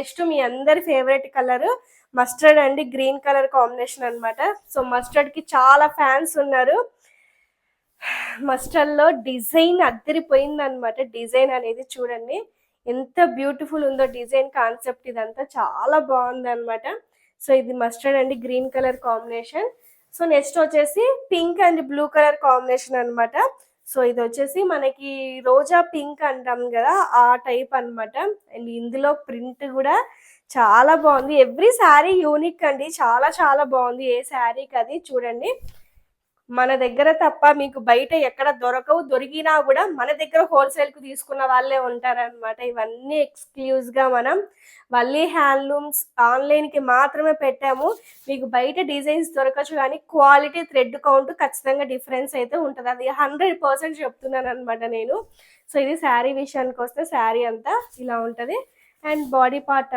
Next మీ అందరి favourite colour mustard అండి, green colour combination అన్నమాట. సో మస్టర్డ్ కి చాలా ఫ్యాన్స్ ఉన్నారు. మస్టర్డ్ లో డిజైన్ అద్దరిపోయింది అనమాట. డిజైన్ అనేది చూడండి ఎంత బ్యూటిఫుల్ ఉందో, డిజైన్ కాన్సెప్ట్ ఇదంతా చాలా బాగుంది అనమాట. సో ఇది మస్టర్డ్ అండి, green colour combination. So next వచ్చేసి pink and blue colour combination అన్నమాట. సో ఇది వచ్చేసి మనకి రోజా పింక్ అంటాం కదా, ఆ టైప్ అన్నమాట. అండ్ ఇందులో ప్రింట్ కూడా చాలా బాగుంది. ఎవ్రీ శారీ యూనిక్ అండి, చాలా చాలా బాగుంది ఏ శారీకి అది. చూడండి మన దగ్గర తప్ప మీకు బయట ఎక్కడ దొరకవు, దొరికినా కూడా మన దగ్గర హోల్సేల్ కు తీసుకున్న వాళ్ళే ఉంటారనమాట. ఇవన్నీ ఎక్స్క్లూజివ్ గా మనం వల్లీ హ్యాండ్లూమ్స్ ఆన్లైన్ కి మాత్రమే పెట్టాము. మీకు బయట డిజైన్స్ దొరకచ్చు, కానీ క్వాలిటీ థ్రెడ్ కౌంట్ ఖచ్చితంగా డిఫరెన్స్ అయితే ఉంటుంది. అది 100% చెప్తున్నాను అనమాట నేను. సో ఇది శారీ విషయానికి వస్తే శారీ అంతా ఇలా ఉంటది. And body part